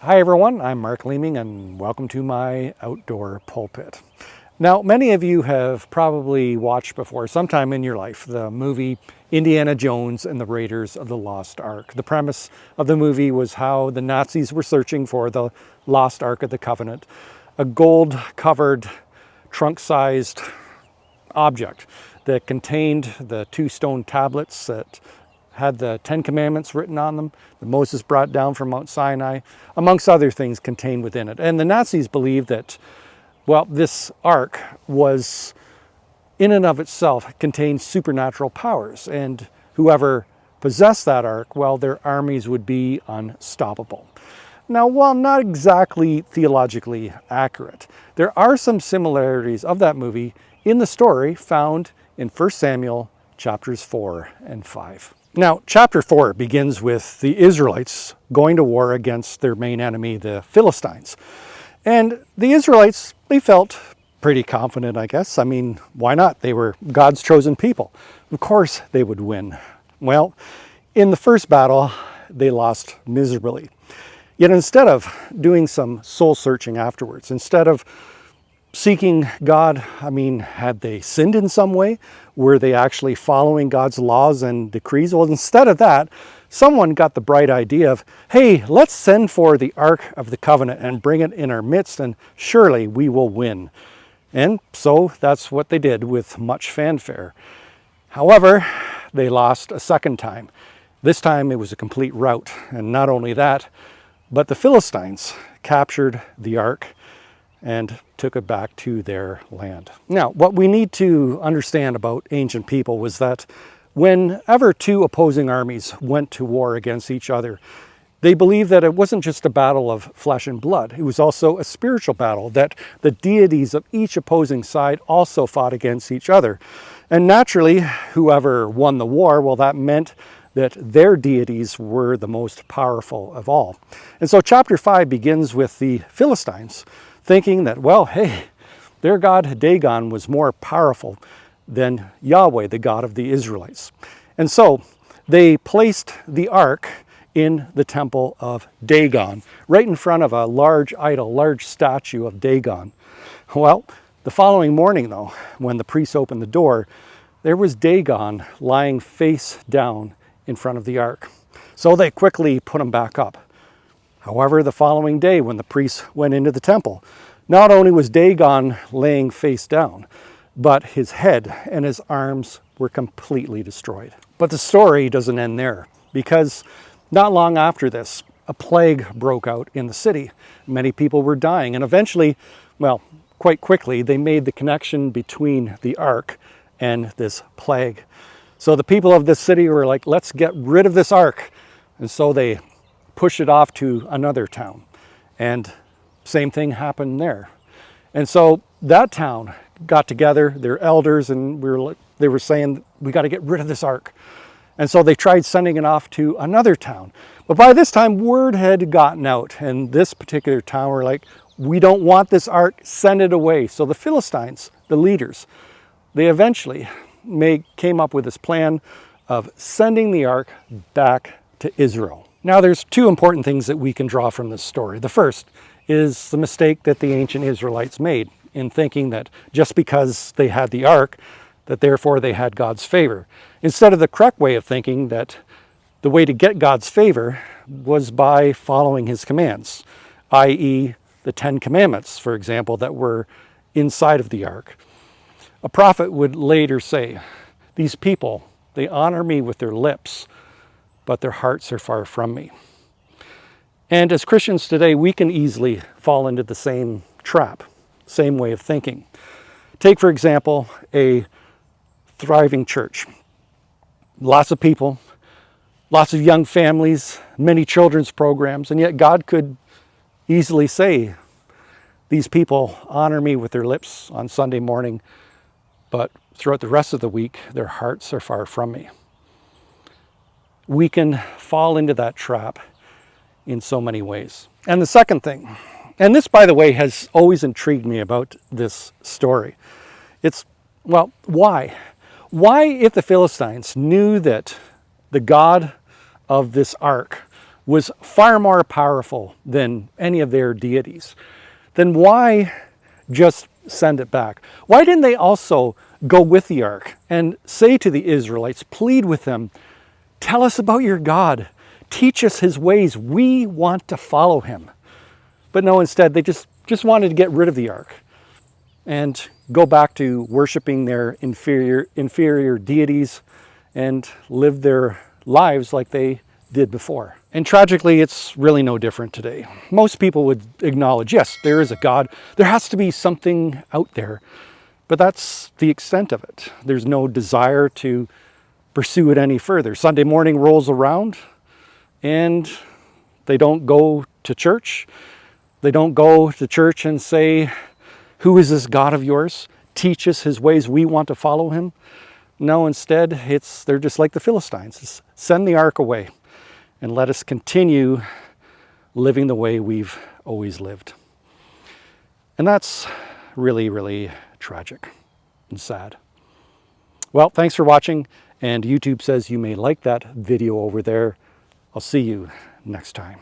Hi everyone, I'm Mark Leeming and welcome to my outdoor pulpit. Now, many of you have probably watched before, sometime in your life, the movie Indiana Jones and the Raiders of the Lost Ark. The premise of the movie was how the Nazis were searching for the Lost Ark of the Covenant, a gold-covered, trunk-sized object that contained the two stone tablets that had the Ten Commandments written on them that Moses brought down from Mount Sinai, amongst other things contained within it. And the Nazis believed that, well, this ark was, in and of itself, contained supernatural powers, and whoever possessed that ark, well, their armies would be unstoppable. Now, while not exactly theologically accurate, there are some similarities of that movie in the story found in 1 Samuel chapters 4 and 5. Now, chapter 4 begins with the Israelites going to war against their main enemy, the Philistines. And the Israelites, they felt pretty confident, I guess. I mean, why not? They were God's chosen people. Of course they would win. Well, in the first battle, they lost miserably. Yet instead of doing some soul searching afterwards, instead of seeking God, I mean, had they sinned in some way? Were they actually following God's laws and decrees? Well, instead of that, someone got the bright idea of, hey, let's send for the Ark of the Covenant and bring it in our midst, and surely we will win. And so that's what they did with much fanfare. However, they lost a second time. This time it was a complete rout. And not only that, but the Philistines captured the Ark and took it back to their land. Now, what we need to understand about ancient people was that whenever two opposing armies went to war against each other, they believed that it wasn't just a battle of flesh and blood. It was also a spiritual battle, that the deities of each opposing side also fought against each other. And naturally, whoever won the war, well, that meant that their deities were the most powerful of all. And so chapter 5 begins with the Philistines thinking that, well, hey, their god Dagon was more powerful than Yahweh, the God of the Israelites. And so they placed the ark in the temple of Dagon, right in front of a large idol, large statue of Dagon. Well, the following morning, though, when the priests opened the door, there was Dagon lying face down in front of the ark. So they quickly put him back up. However, the following day, when the priests went into the temple, not only was Dagon laying face down, but his head and his arms were completely destroyed. But the story doesn't end there, because not long after this, a plague broke out in the city. Many people were dying, and eventually, well, quite quickly, they made the connection between the ark and this plague. So the people of this city were like, let's get rid of this ark. And so they pushed it off to another town. And same thing happened there. And so that town got together, their elders, and they were saying, we got to get rid of this ark. And so they tried sending it off to another town. But by this time, word had gotten out. And this particular town were like, we don't want this ark, send it away. So the Philistines, the leaders, they eventually came up with this plan of sending the ark back to Israel. Now, there's two important things that we can draw from this story. The first is the mistake that the ancient Israelites made in thinking that just because they had the ark, that therefore they had God's favor. Instead of the correct way of thinking that the way to get God's favor was by following his commands, i.e. the Ten Commandments, for example, that were inside of the ark. A prophet would later say, these people, they honor me with their lips, but their hearts are far from me. And as Christians today, we can easily fall into the same trap, same way of thinking. Take, for example, a thriving church. Lots of people, lots of young families, many children's programs, and yet God could easily say, these people honor me with their lips on Sunday morning, but throughout the rest of the week, their hearts are far from me. We can fall into that trap in so many ways. And the second thing, and this, by the way, has always intrigued me about this story. It's, well, why? Why, if the Philistines knew that the God of this ark, was far more powerful than any of their deities, then why just send it back? Why didn't they also go with the ark and say to the Israelites, plead with them, tell us about your God, teach us his ways, we want to follow him? But no, instead they just wanted to get rid of the ark and go back to worshiping their inferior deities and live their lives like they did before. And tragically, it's really no different today. Most people would acknowledge, yes, there is a God. There has to be something out there, but that's the extent of it. There's no desire to pursue it any further. Sunday morning rolls around and they don't go to church. They don't go to church and say, who is this God of yours? Teach us his ways. We want to follow him. No, instead, they're just like the Philistines. Just send the ark away and let us continue living the way we've always lived. And that's really, really tragic and sad. Well, thanks for watching. And YouTube says you may like that video over there. I'll see you next time.